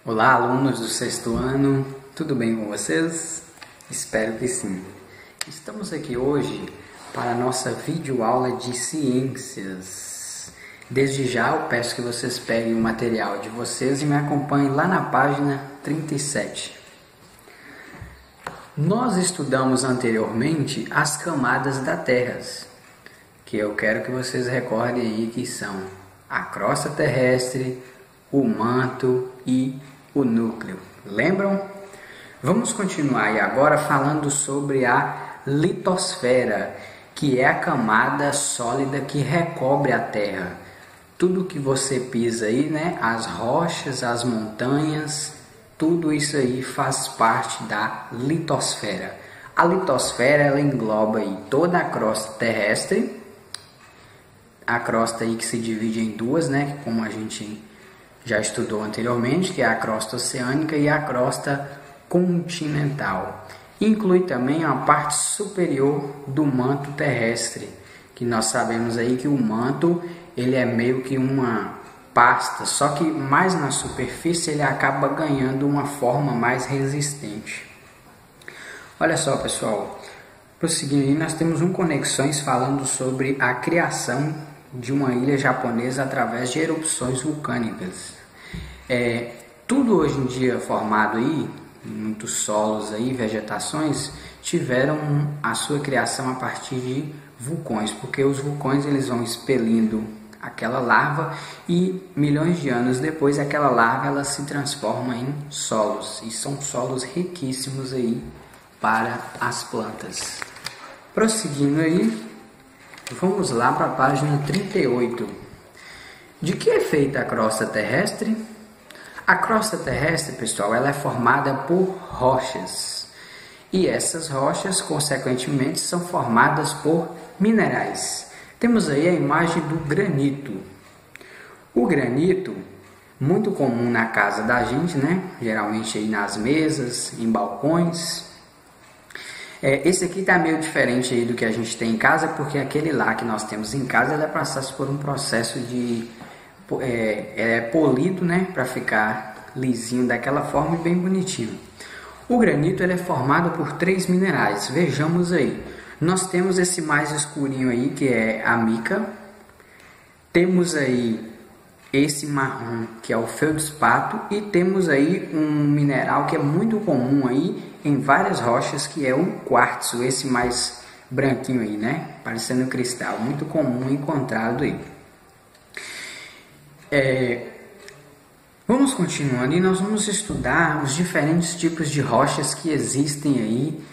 Olá, alunos do sexto ano, tudo bem com vocês? Espero que sim. Estamos aqui hoje para a nossa videoaula de ciências. Desde já eu peço que vocês peguem o material de vocês e me acompanhem lá na página 37. Nós estudamos anteriormente as camadas da Terra, que eu quero que vocês recordem aí que são a crosta terrestre, o manto e o núcleo. Lembram? Vamos continuar aí agora falando sobre a litosfera, que é a camada sólida que recobre a Terra. Tudo que você pisa aí, né? As rochas, as montanhas, tudo isso aí faz parte da litosfera. A litosfera ela engloba aí toda a crosta terrestre, a crosta aí que se divide em duas, né? Como a gente já estudou anteriormente, que é a crosta oceânica e a crosta continental. Inclui também a parte superior do manto terrestre, que nós sabemos aí que o manto ele é meio que uma pasta, só que mais na superfície ele acaba ganhando uma forma mais resistente. Olha só, pessoal, prosseguindo, nós temos Conexões falando sobre a criação de uma ilha japonesa através de erupções vulcânicas. Tudo hoje em dia formado aí, muitos solos aí, vegetações, tiveram a sua criação a partir de vulcões, porque os vulcões eles vão expelindo aquela lava e milhões de anos depois aquela lava ela se transforma em solos, e são solos riquíssimos aí para as plantas. Prosseguindo aí, vamos lá para a página 38. De que é feita a crosta terrestre? A crosta terrestre, pessoal, ela é formada por rochas. E essas rochas, consequentemente, são formadas por minerais. Temos aí a imagem do granito. O granito, muito comum na casa da gente, né? Geralmente aí nas mesas, em balcões. Esse aqui está meio diferente aí do que a gente tem em casa, porque aquele lá que nós temos em casa ele é passado por um processo de polido, né, para ficar lisinho daquela forma e bem bonitinho. O granito ele é formado por 3 minerais. Vejamos aí. Nós temos esse mais escurinho aí que é a mica. Temos aí esse marrom que é o feldspato e temos aí um mineral que é muito comum aí em várias rochas, que é o quartzo, esse mais branquinho aí, né? Parecendo cristal, muito comum encontrado aí. Vamos continuando e nós vamos estudar os diferentes tipos de rochas que existem aí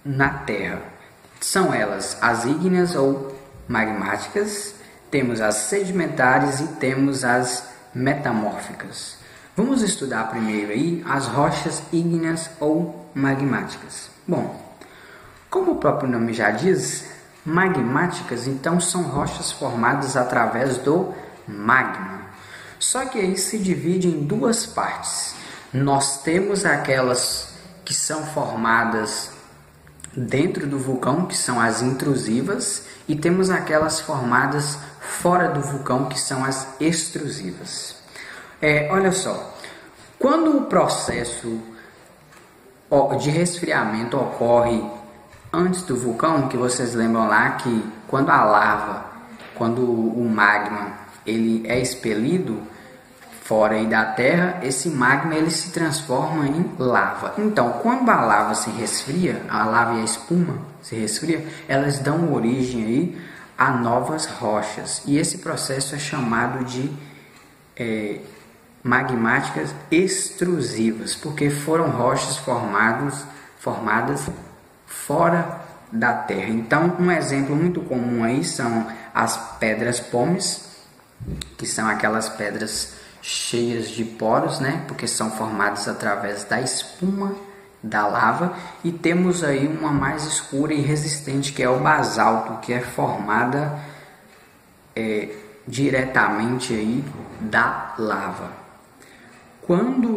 na Terra. São elas as ígneas ou magmáticas, temos as sedimentares e temos as metamórficas. Vamos estudar primeiro aí as rochas ígneas ou magmáticas. Bom, como o próprio nome já diz, magmáticas então são rochas formadas através do magma. Só que aí se divide em duas partes. Nós temos aquelas que são formadas dentro do vulcão, que são as intrusivas, e temos aquelas formadas fora do vulcão, que são as extrusivas. Olha só, quando o processo de resfriamento ocorre antes do vulcão, que vocês lembram lá que quando a lava, quando o magma ele é expelido fora aí da Terra, esse magma ele se transforma em lava. Então, quando a lava se resfria, a lava e a espuma se resfria, elas dão origem aí a novas rochas. E esse processo é chamado de magmáticas extrusivas, porque foram rochas formadas fora da Terra. Então, um exemplo muito comum aí são as pedras pómenes, que são aquelas pedras cheias de poros, né? Porque são formadas através da espuma da lava. E temos aí uma mais escura e resistente, que é o basalto, que é formada diretamente aí da lava. Quando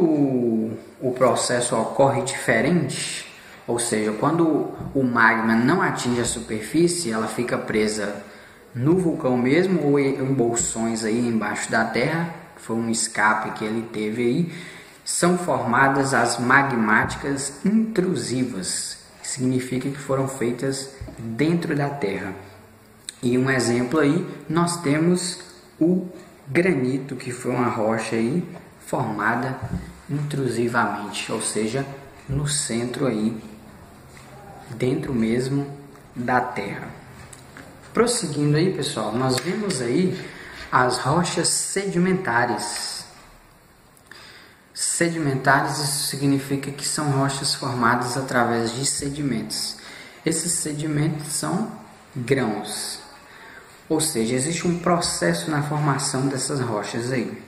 o processo ocorre diferente, ou seja, quando o magma não atinge a superfície, ela fica presa no vulcão mesmo ou em bolsões aí embaixo da terra, foi um escape que ele teve aí, são formadas as magmáticas intrusivas, que significa que foram feitas dentro da Terra. E um exemplo aí, nós temos o granito, que foi uma rocha aí formada intrusivamente, ou seja, no centro aí, dentro mesmo da Terra. Prosseguindo aí, pessoal, nós vemos aí as rochas sedimentares. Sedimentares, isso significa que são rochas formadas através de sedimentos. Esses sedimentos são grãos, ou seja, existe um processo na formação dessas rochas aí.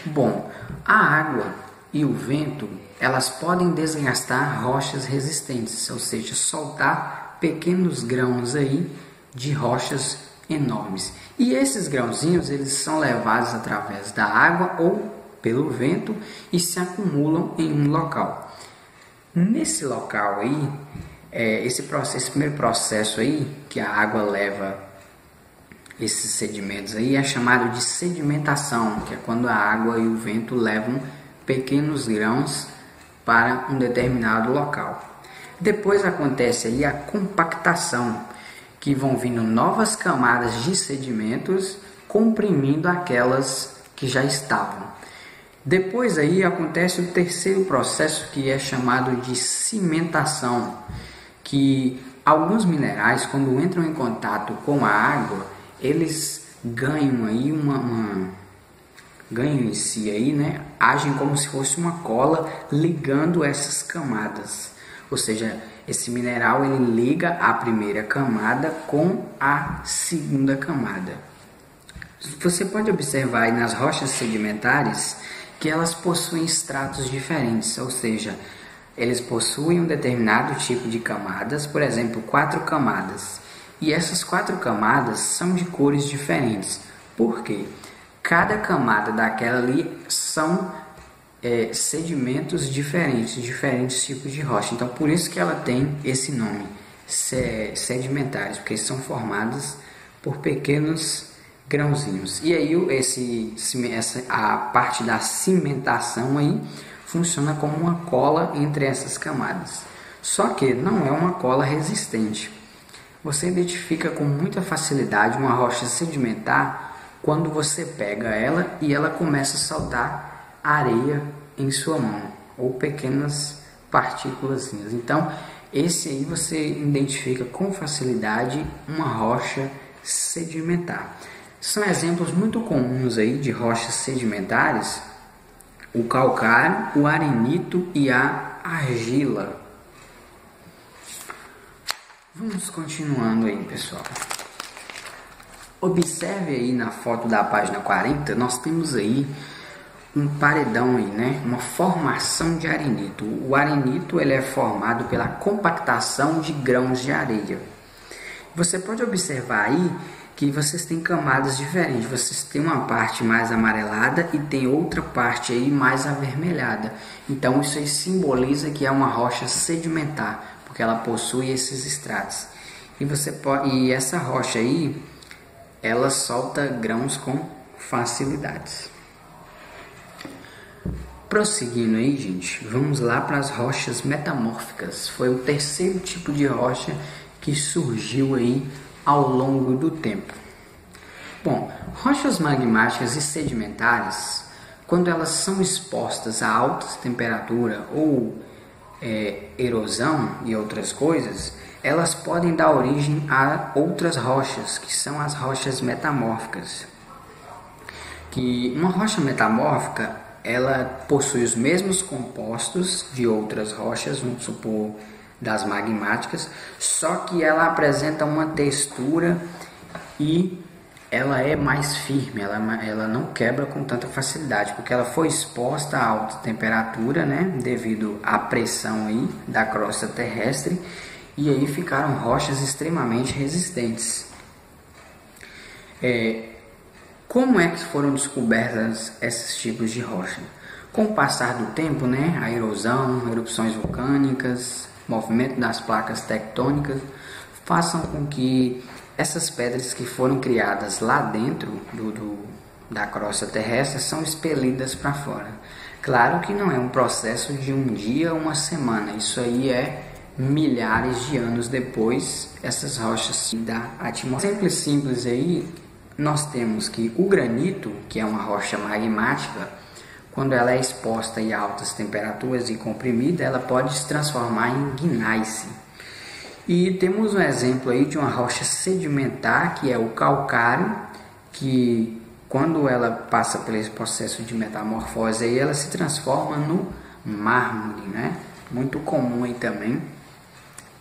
Bom, a água e o vento, elas podem desgastar rochas resistentes, ou seja, soltar pequenos grãos aí de rochas enormes. E esses grãozinhos, eles são levados através da água ou pelo vento e se acumulam em um local. Nesse local aí, esse primeiro processo aí, que a água leva esses sedimentos aí, é chamado de sedimentação, que é quando a água e o vento levam pequenos grãos para um determinado local. Depois acontece aí a compactação, que vão vindo novas camadas de sedimentos comprimindo aquelas que já estavam. Depois aí acontece o terceiro processo, que é chamado de cimentação, que alguns minerais, quando entram em contato com a água, eles ganham aí ganham em si aí, né? Agem como se fosse uma cola ligando essas camadas. Ou seja, esse mineral ele liga a primeira camada com a segunda camada. Você pode observar aí nas rochas sedimentares que elas possuem estratos diferentes, ou seja, eles possuem um determinado tipo de camadas, por exemplo, 4 camadas. E essas 4 camadas são de cores diferentes. Por quê? Cada camada daquela ali são sedimentos diferentes tipos de rocha. Então, por isso que ela tem esse nome, sedimentares, porque são formadas por pequenos grãozinhos. E aí a parte da cimentação aí funciona como uma cola entre essas camadas. Só que não é uma cola resistente. Você identifica com muita facilidade uma rocha sedimentar quando você pega ela e ela começa a soltar areia em sua mão, ou pequenas partículas. Então, esse aí você identifica com facilidade uma rocha sedimentar. São exemplos muito comuns aí de rochas sedimentares: o calcário, o arenito e a argila. Vamos continuando aí, pessoal. Observe aí na foto da página 40, nós temos aí um paredão aí, né? Uma formação de arenito. O arenito ele é formado pela compactação de grãos de areia. Você pode observar aí que vocês têm camadas diferentes. Vocês têm uma parte mais amarelada e tem outra parte aí mais avermelhada. Então isso aí simboliza que é uma rocha sedimentar, porque ela possui esses estratos. E essa rocha aí, ela solta grãos com facilidade. Prosseguindo aí, gente, vamos lá para as rochas metamórficas. Foi o terceiro tipo de rocha que surgiu aí ao longo do tempo. Bom, rochas magmáticas e sedimentares, quando elas são expostas a alta temperatura ou erosão e outras coisas, elas podem dar origem a outras rochas, que são as rochas metamórficas. Que uma rocha metamórfica, ela possui os mesmos compostos de outras rochas, vamos supor das magmáticas, só que ela apresenta uma textura e ela é mais firme, ela não quebra com tanta facilidade, porque ela foi exposta a alta temperatura, né, devido à pressão aí da crosta terrestre, e aí ficaram rochas extremamente resistentes. Como é que foram descobertas esses tipos de rocha? Com o passar do tempo, né, a erosão, erupções vulcânicas, movimento das placas tectônicas, façam com que essas pedras que foram criadas lá dentro da crosta terrestre são expelidas para fora. Claro que não é um processo de um dia ou uma semana, isso aí é milhares de anos depois, essas rochas da atmosfera. Simples aí, nós temos que o granito, que é uma rocha magmática, quando ela é exposta a altas temperaturas e comprimida, ela pode se transformar em gneiss. E temos um exemplo aí de uma rocha sedimentar, que é o calcário, que quando ela passa por esse processo de metamorfose aí, ela se transforma no mármore, né? Muito comum aí também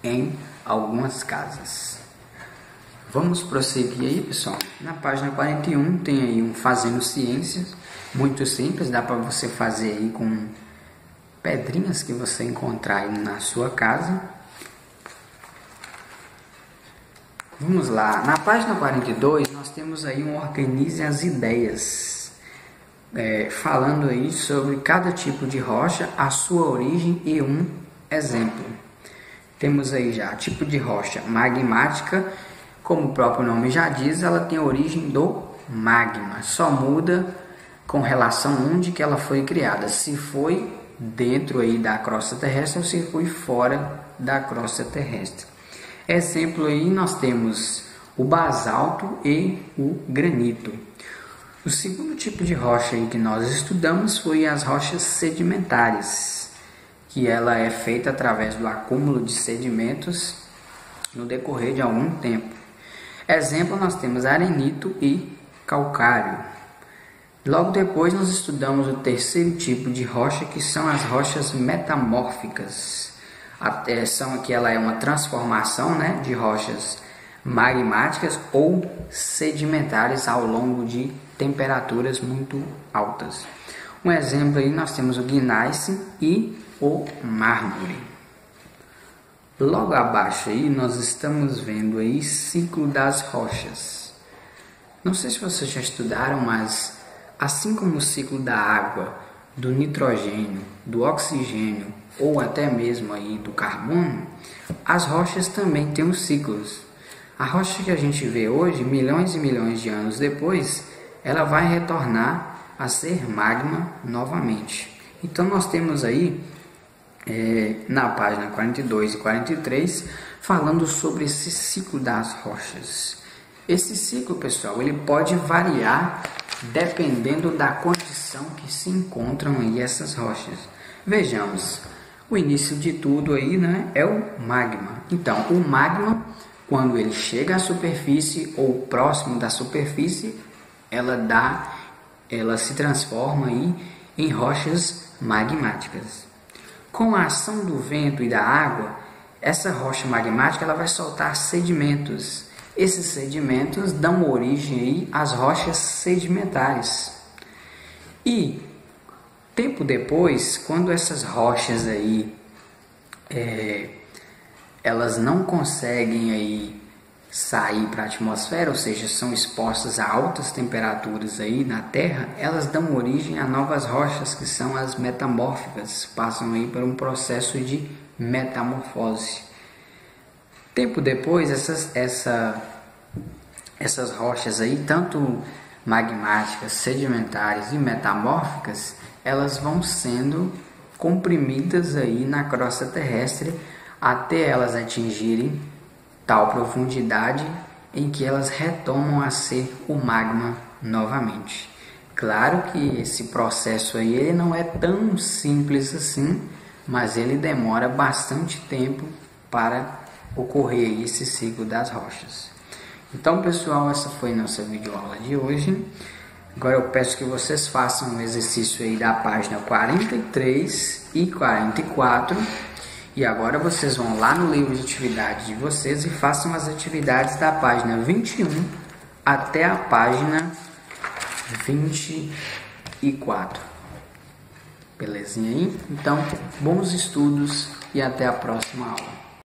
em algumas casas. Vamos prosseguir aí, pessoal. Na página 41 tem aí um Fazendo Ciências, muito simples, dá para você fazer aí com pedrinhas que você encontrar aí na sua casa. Vamos lá, na página 42 nós temos aí um Organize as Ideias, falando aí sobre cada tipo de rocha, a sua origem e um exemplo. Temos aí já tipo de rocha magmática, como o próprio nome já diz, ela tem a origem do magma, só muda com relação onde que ela foi criada, se foi dentro aí da crosta terrestre ou se foi fora da crosta terrestre. Exemplo aí nós temos o basalto e o granito. O segundo tipo de rocha aí que nós estudamos foi as rochas sedimentares, que ela é feita através do acúmulo de sedimentos no decorrer de algum tempo. Exemplo, nós temos arenito e calcário. Logo depois nós estudamos o terceiro tipo de rocha, que são as rochas metamórficas. Que ela é uma transformação, né, de rochas magmáticas ou sedimentares ao longo de temperaturas muito altas. Um exemplo aí nós temos o gneiss e o mármore. Logo abaixo aí nós estamos vendo aí ciclo das rochas. Não sei se vocês já estudaram, mas assim como o ciclo da água, do nitrogênio, do oxigênio ou até mesmo aí do carbono, as rochas também têm os ciclos. A rocha que a gente vê hoje, milhões e milhões de anos depois, ela vai retornar a ser magma novamente. Então nós temos aí na página 42 e 43 falando sobre esse ciclo das rochas. Esse ciclo, pessoal, ele pode variar dependendo da condição que se encontram aí essas rochas. Vejamos, o início de tudo aí, né, é o magma. Então, o magma, quando ele chega à superfície ou próximo da superfície, ela se transforma aí em rochas magmáticas. Com a ação do vento e da água, essa rocha magmática ela vai soltar sedimentos. Esses sedimentos dão origem aí às rochas sedimentares. E tempo depois, quando essas rochas aí elas não conseguem aí sair para a atmosfera, ou seja, são expostas a altas temperaturas aí na Terra, elas dão origem a novas rochas, que são as metamórficas, passam aí por um processo de metamorfose. Tempo depois, essas rochas aí, tanto magmáticas, sedimentares e metamórficas, elas vão sendo comprimidas aí na crosta terrestre até elas atingirem tal profundidade em que elas retomam a ser o magma novamente. Claro que esse processo aí ele não é tão simples assim, mas ele demora bastante tempo para ocorrer esse ciclo das rochas. Então, pessoal, essa foi nossa videoaula de hoje. Agora eu peço que vocês façam um exercício aí da página 43 e 44. E agora vocês vão lá no livro de atividades de vocês e façam as atividades da página 21 até a página 24. Belezinha aí? Então, bons estudos e até a próxima aula.